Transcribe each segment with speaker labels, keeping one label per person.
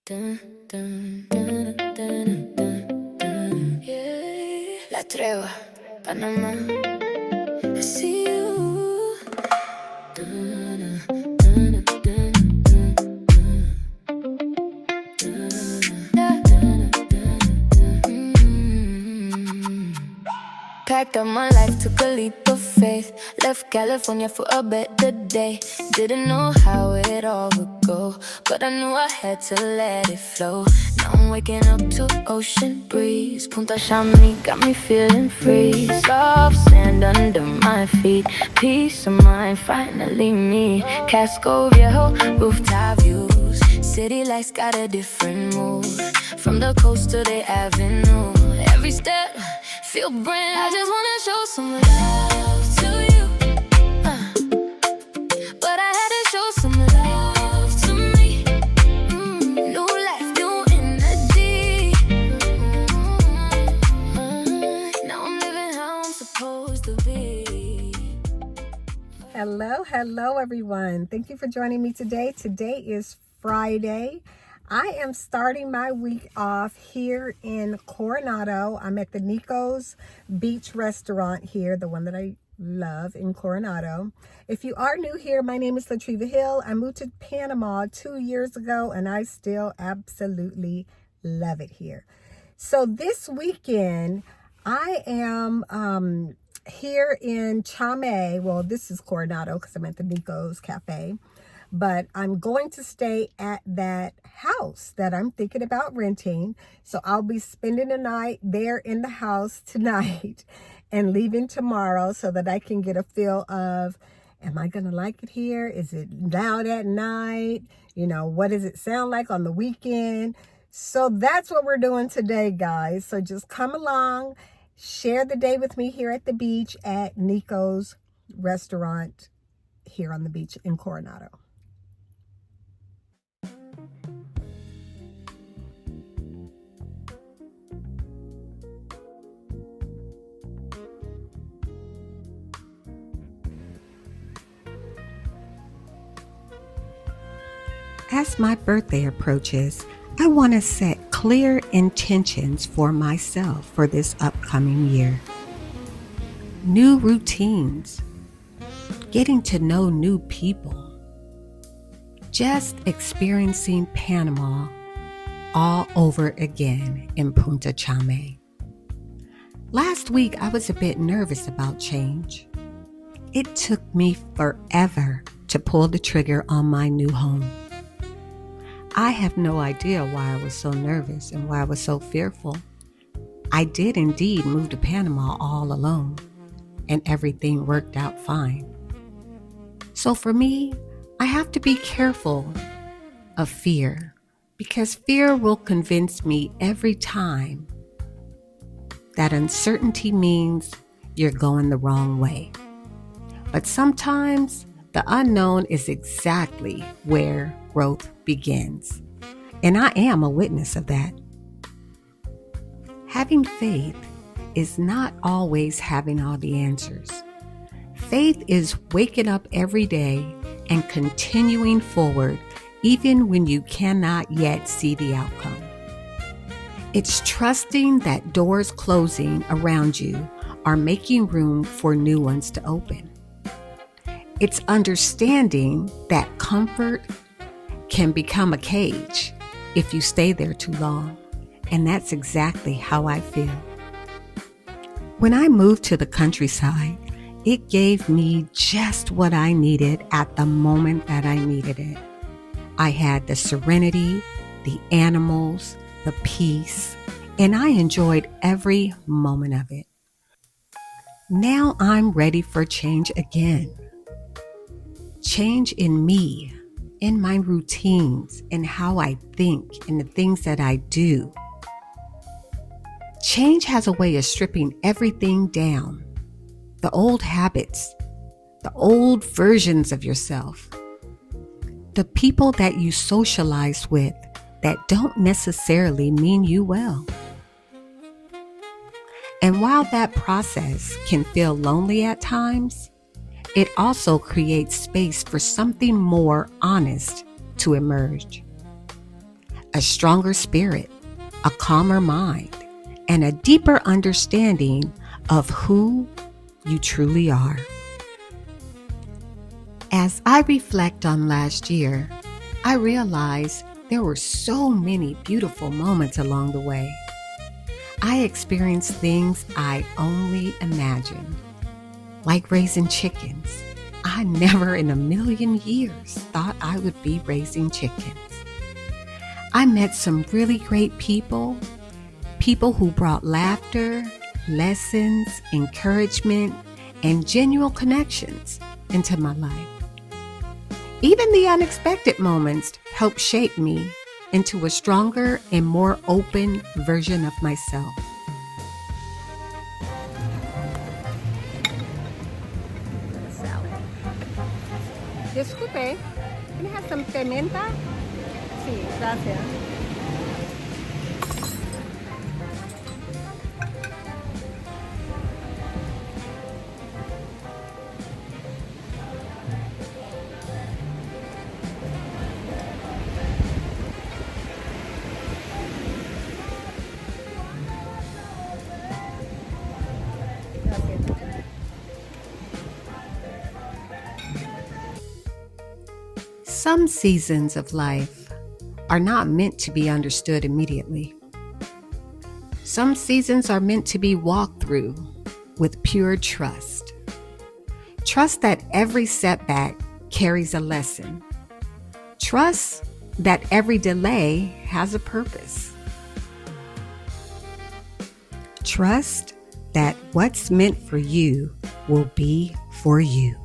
Speaker 1: Dun, dun, dun, dun, dun, dun. Yeah. La Tregua, Panama. I see you. Dun, dun, dun, dun, dun, dun, dun, dun, dun. Packed up my life, took a leap of faith. Left California for a better day. Didn't know how it all would go, but I knew I had to let it flow. Now I'm waking up to ocean breeze. Punta Chame got me feeling free. Soft sand under my feet. Peace of mind, finally me. Casco Viejo, rooftop views. City lights got a different mood. From the coast to the avenue. Every step feel brand. I just wanna show some love to you, but I had to show some love to me. New life, new energy. Now I'm living how I'm supposed to be.
Speaker 2: Hello, everyone. Thank you for joining me today. Today is Friday. I am starting my week off here in Coronado. I'm at the Nico's Beach Restaurant here, the one that I love in Coronado. If you are new here, my name is Latriva Hill. I moved to Panama 2 years ago, and I still absolutely love it here. So this weekend, I am here in Chame. Well, this is Coronado because I'm at the Nico's Cafe. But I'm going to stay at that house that I'm thinking about renting. So I'll be spending the night there in the house tonight and leaving tomorrow so that I can get a feel of, am I going to like it here? Is it loud at night? You know, what does it sound like on the weekend? So that's what we're doing today, guys. So just come along, share the day with me here at the beach at Nico's Restaurant here on the beach in Coronado. As my birthday approaches, I want to set clear intentions for myself for this upcoming year. New routines, getting to know new people, just experiencing Panama all over again in Punta Chame. Last week, I was a bit nervous about change. It took me forever to pull the trigger on my new home. I have no idea why I was so nervous and why I was so fearful. I did indeed move to Panama all alone, and everything worked out fine. So for me, I have to be careful of fear, because fear will convince me every time that uncertainty means you're going the wrong way. But sometimes the unknown is exactly where growth begins. And I am a witness of that. Having faith is not always having all the answers. Faith is waking up every day and continuing forward even when you cannot yet see the outcome. It's trusting that doors closing around you are making room for new ones to open. It's understanding that comfort can become a cage if you stay there too long. And that's exactly how I feel. When I moved to the countryside, it gave me just what I needed at the moment that I needed it. I had the serenity, the animals, the peace, and I enjoyed every moment of it. Now I'm ready for change again. Change in me, in my routines, in how I think, in the things that I do. Change has a way of stripping everything down. The old habits, the old versions of yourself, the people that you socialize with that don't necessarily mean you well. And while that process can feel lonely at times, it also creates space for something more honest to emerge. a stronger spirit, a calmer mind, and a deeper understanding of who you truly are. As I reflect on last year, I realize there were so many beautiful moments along the way. I experienced things I only imagined, like raising chickens. I never in a million years thought I would be raising chickens. I met some really great people who brought laughter, lessons, encouragement, and genuine connections into my life. Even the unexpected moments helped shape me into a stronger and more open version of myself. Salad. Disculpe, can I have some pimienta? Sí, gracias. Some seasons of life are not meant to be understood immediately. Some seasons are meant to be walked through with pure trust. Trust that every setback carries a lesson. Trust that every delay has a purpose. Trust that what's meant for you will be for you.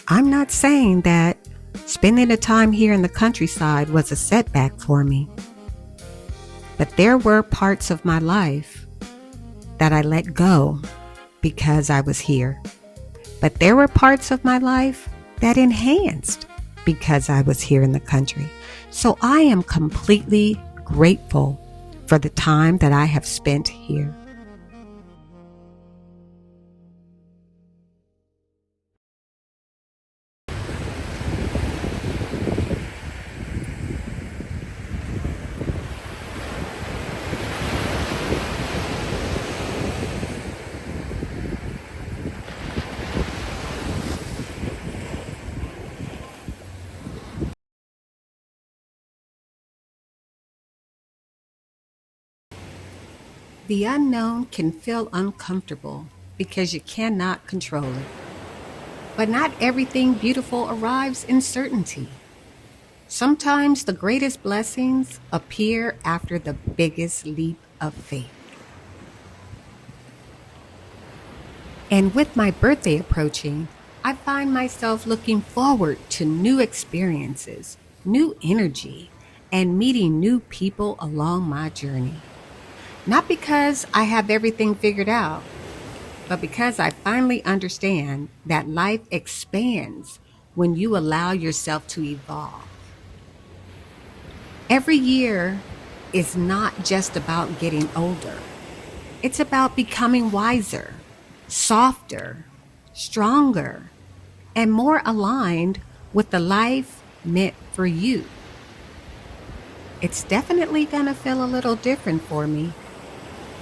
Speaker 2: I'm not saying that spending the time here in the countryside was a setback for me, but there were parts of my life that I let go because I was here. But there were parts of my life that enhanced because I was here in the country. So I am completely grateful for the time that I have spent here. The unknown can feel uncomfortable because you cannot control it. But not everything beautiful arrives in certainty. Sometimes the greatest blessings appear after the biggest leap of faith. And with my birthday approaching, I find myself looking forward to new experiences, new energy, and meeting new people along my journey. Not because I have everything figured out, but because I finally understand that life expands when you allow yourself to evolve. Every year is not just about getting older. It's about becoming wiser, softer, stronger, and more aligned with the life meant for you. It's definitely going to feel a little different for me.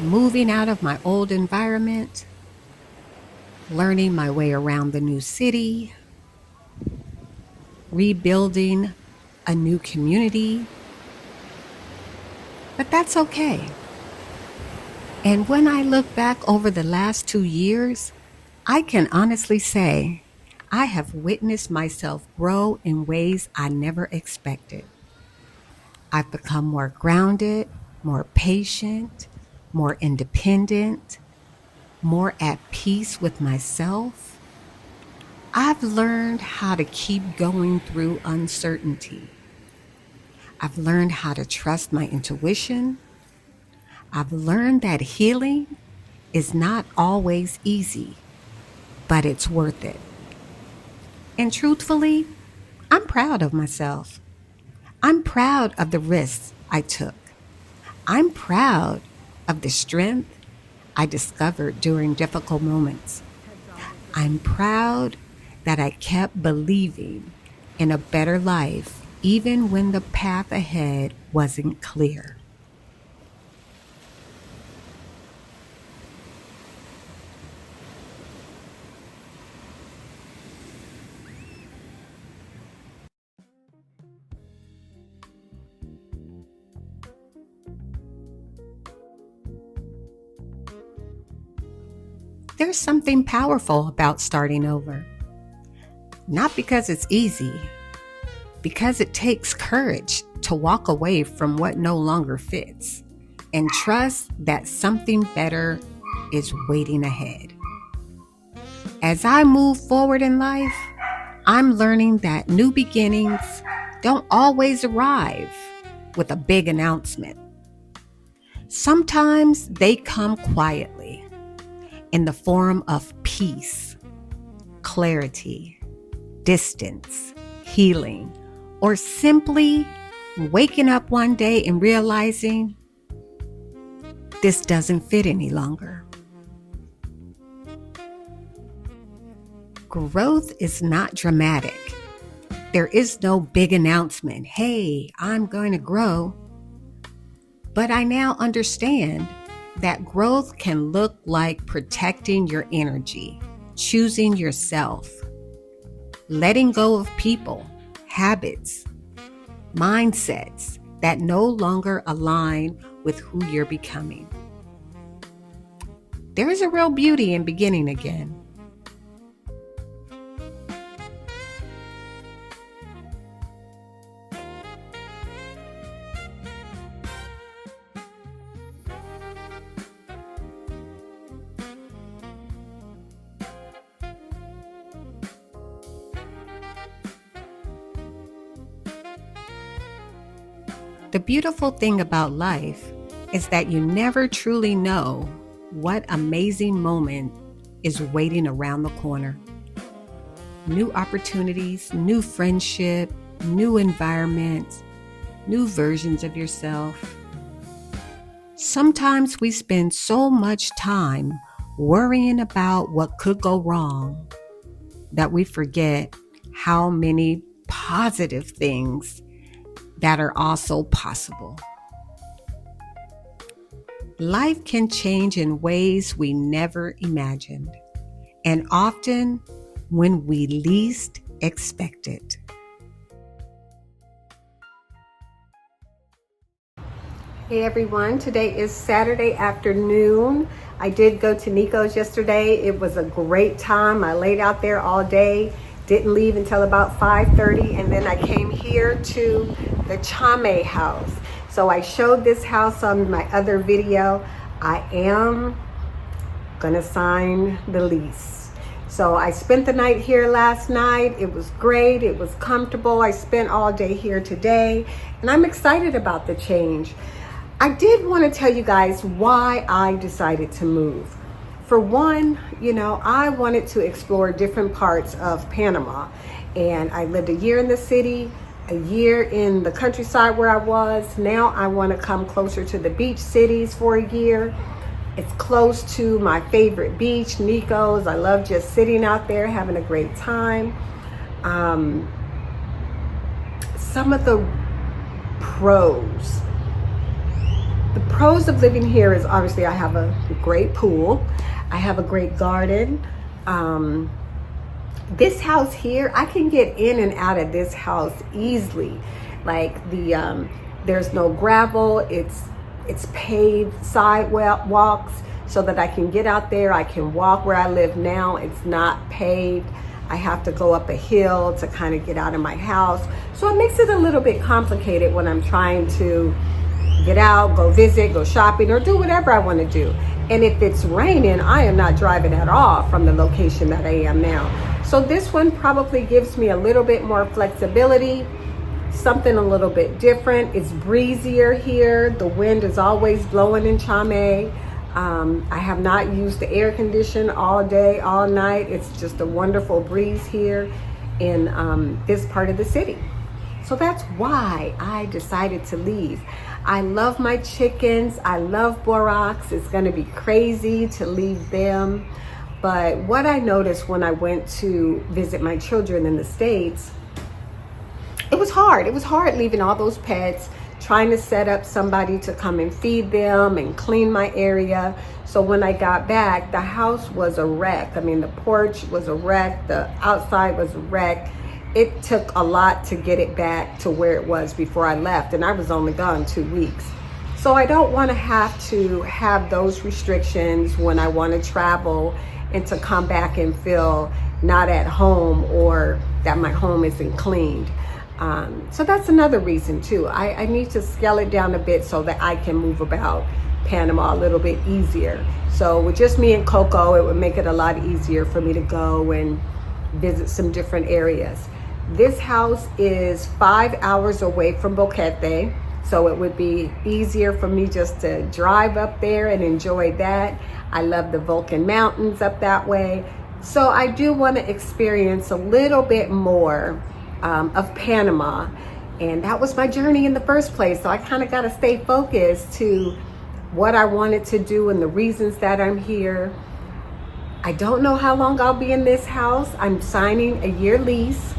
Speaker 2: Moving out of my old environment, learning my way around the new city, rebuilding a new community. But that's okay. And when I look back over the last 2 years, I can honestly say I have witnessed myself grow in ways I never expected. I've become more grounded, more patient, more independent, more at peace with myself. I've learned how to keep going through uncertainty. I've learned how to trust my intuition. I've learned that healing is not always easy, but it's worth it. And truthfully, I'm proud of myself. I'm proud of the risks I took. I'm proud of the strength I discovered during difficult moments. I'm proud that I kept believing in a better life even when the path ahead wasn't clear. There's something powerful about starting over. Not because it's easy, because it takes courage to walk away from what no longer fits and trust that something better is waiting ahead. As I move forward in life, I'm learning that new beginnings don't always arrive with a big announcement. Sometimes they come quietly in the form of peace, clarity, distance, healing, or simply waking up one day and realizing this doesn't fit any longer. Growth is not dramatic. There is no big announcement, hey, I'm going to grow. But I now understand that growth can look like protecting your energy, choosing yourself, letting go of people, habits, mindsets that no longer align with who you're becoming. There is a real beauty in beginning again. The beautiful thing about life is that you never truly know what amazing moment is waiting around the corner. New opportunities, new friendship, new environments, new versions of yourself. Sometimes we spend so much time worrying about what could go wrong that we forget how many positive things that are also possible. Life can change in ways we never imagined, and often when we least expect it. Hey everyone, today is Saturday afternoon. I did go to Nico's yesterday. It was a great time. I laid out there all day, didn't leave until about 5:30, and then I came here to the Chame house. So I showed this house on my other video. I am gonna sign the lease. So I spent the night here last night. It was great, it was comfortable. I spent all day here today, and I'm excited about the change. I did want to tell you guys why I decided to move. For one, I wanted to explore different parts of Panama, and I lived a year in the city, a year in the countryside where I was. Now I want to come closer to the beach cities for a year. It's close to my favorite beach, Nico's. I love just sitting out there having a great time. Some of the pros. The pros of living here is obviously I have a great pool. I have a great garden. This house here, I can get in and out of this house easily. Like there's no gravel. It's paved sidewalks so that I can get out there. I can walk where I live now. It's not paved. I have to go up a hill to kind of get out of my house. So it makes it a little bit complicated when I'm trying to get out, go visit, go shopping, or do whatever I want to do. And if it's raining, I am not driving at all from the location that I am now. So this one probably gives me a little bit more flexibility, something a little bit different. It's breezier here. The wind is always blowing in Chame. I have not used the air condition all day, all night. It's just a wonderful breeze here in this part of the city. So that's why I decided to leave. I love my chickens. I love Borax. It's going to be crazy to leave them. But what I noticed when I went to visit my children in the States it was hard. It was hard leaving all those pets, trying to set up somebody to come and feed them and clean my area. So when I got back, the house was a wreck. I mean, the porch was a wreck. The outside was a wreck. It took a lot to get it back to where it was before I left. And I was only gone 2 weeks. So I don't want to have those restrictions when I want to travel and to come back and feel not at home or that my home isn't cleaned. So that's another reason too. I need to scale it down a bit so that I can move about Panama a little bit easier. So with just me and Coco, it would make it a lot easier for me to go and visit some different areas. This house is 5 hours away from Boquete, so it would be easier for me just to drive up there and enjoy that. I love the Vulcan Mountains up that way. So I do want to experience a little bit more of Panama. And that was my journey in the first place. So I kind of got to stay focused to what I wanted to do and the reasons that I'm here. I don't know how long I'll be in this house. I'm signing a year lease,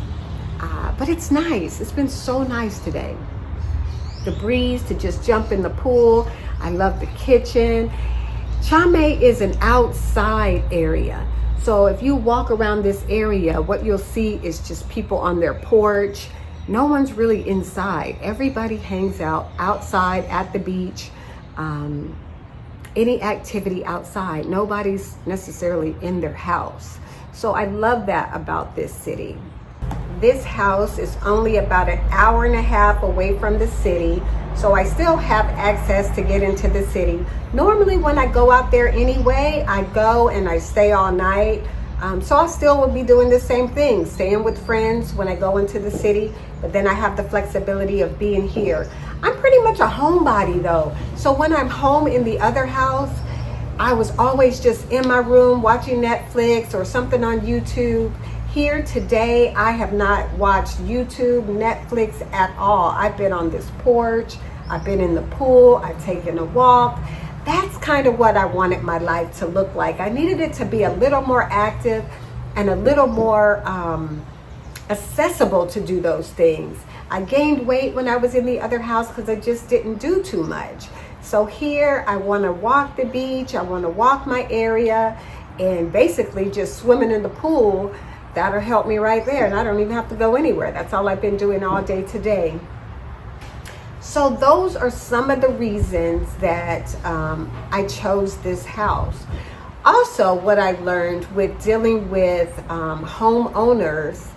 Speaker 2: but it's nice. It's been so nice today. The breeze to just jump in the pool. I love the kitchen. Chame is an outside area. So if you walk around this area, what you'll see is just people on their porch. No one's really inside. Everybody hangs out outside at the beach. Any activity outside. Nobody's necessarily in their house. So I love that about this city. This house is only about an hour and a half away from the city, so I still have access to get into the city. Normally when I go out there anyway, I go and I stay all night. So I still will be doing the same thing, staying with friends when I go into the city, but then I have the flexibility of being here. I'm pretty much a homebody though. So when I'm home in the other house, I was always just in my room watching Netflix or something on YouTube. Here today, I have not watched YouTube, Netflix at all. I've been on this porch, I've been in the pool, I've taken a walk. That's kind of what I wanted my life to look like. I needed it to be a little more active and a little more accessible to do those things. I gained weight when I was in the other house because I just didn't do too much. So here, I want to walk the beach, I want to walk my area, and basically just swimming in the pool. That'll help me right there, and I don't even have to go anywhere. That's all I've been doing all day today. So those are some of the reasons that I chose this house. Also, what I've learned with dealing with homeowners,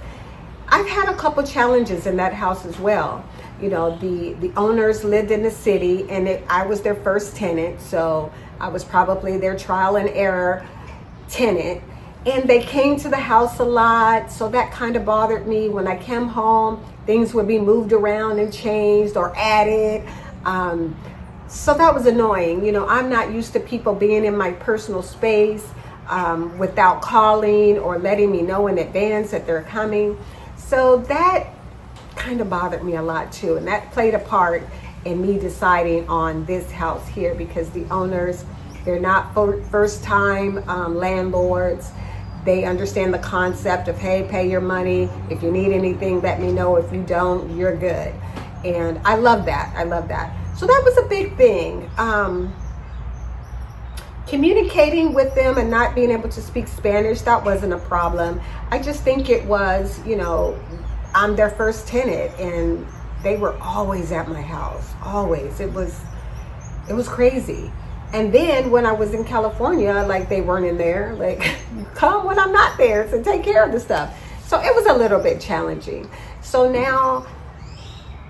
Speaker 2: I've had a couple challenges in that house as well. You know, the owners lived in the city, and I was their first tenant, so I was probably their trial and error tenant. And they came to the house a lot, so that kind of bothered me. When I came home, things would be moved around and changed or added. So that was annoying. You know, I'm not used to people being in my personal space without calling or letting me know in advance that they're coming. So that kind of bothered me a lot too. And that played a part in me deciding on this house here, because the owners, they're not first-time landlords. They understand the concept of, hey, pay your money. If you need anything, let me know. If you don't, you're good. And I love that. I love that. So that was a big thing. Communicating with them and not being able to speak Spanish, that wasn't a problem. I just think it was, you know, I'm their first tenant, and they were always at my house. Always. It was crazy. And then when I was in California, like, they weren't in there. Like, come when I'm not there to take care of the stuff. So it was a little bit challenging. So now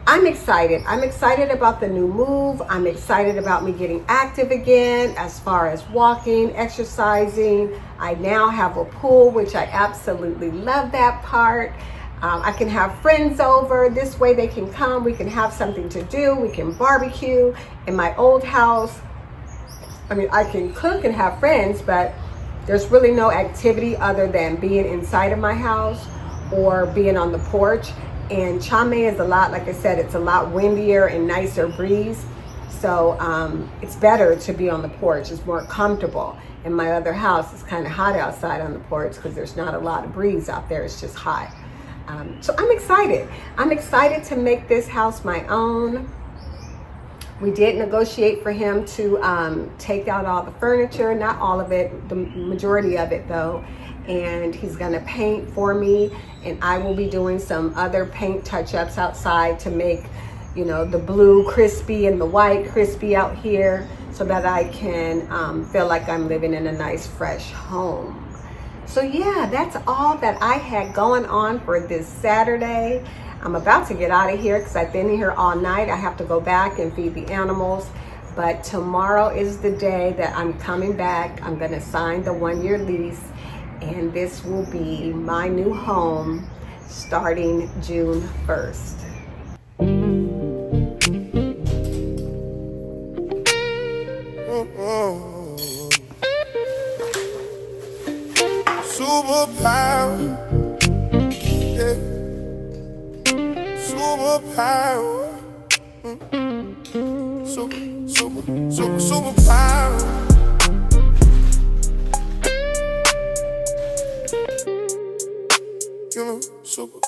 Speaker 2: I'm excited. I'm excited about the new move. I'm excited about me getting active again as far as walking, exercising. I now have a pool, which I absolutely love that part. I can have friends over. This way they can come. We can have something to do. We can barbecue. In my old house, I mean, I can cook and have friends, but there's really no activity other than being inside of my house or being on the porch. And Chame is a lot, like I said, it's a lot windier and nicer breeze. So it's better to be on the porch. It's more comfortable. In my other house, it's kind of hot outside on the porch because there's not a lot of breeze out there. It's just hot. So I'm excited. I'm excited to make this house my own. We did negotiate for him to take out all the furniture, not all of it, the majority of it though. And he's gonna paint for me, and I will be doing some other paint touch-ups outside to make, you know, the blue crispy and the white crispy out here, so that I can feel like I'm living in a nice fresh home. So yeah, that's all that I had going on for this Saturday. I'm about to get out of here because I've been here all night. I have to go back and feed the animals. But tomorrow is the day that I'm coming back. I'm gonna sign the 1-year lease, and this will be my new home starting June 1st.
Speaker 3: Superpower, yeah. Superpower, superpower. You know, super.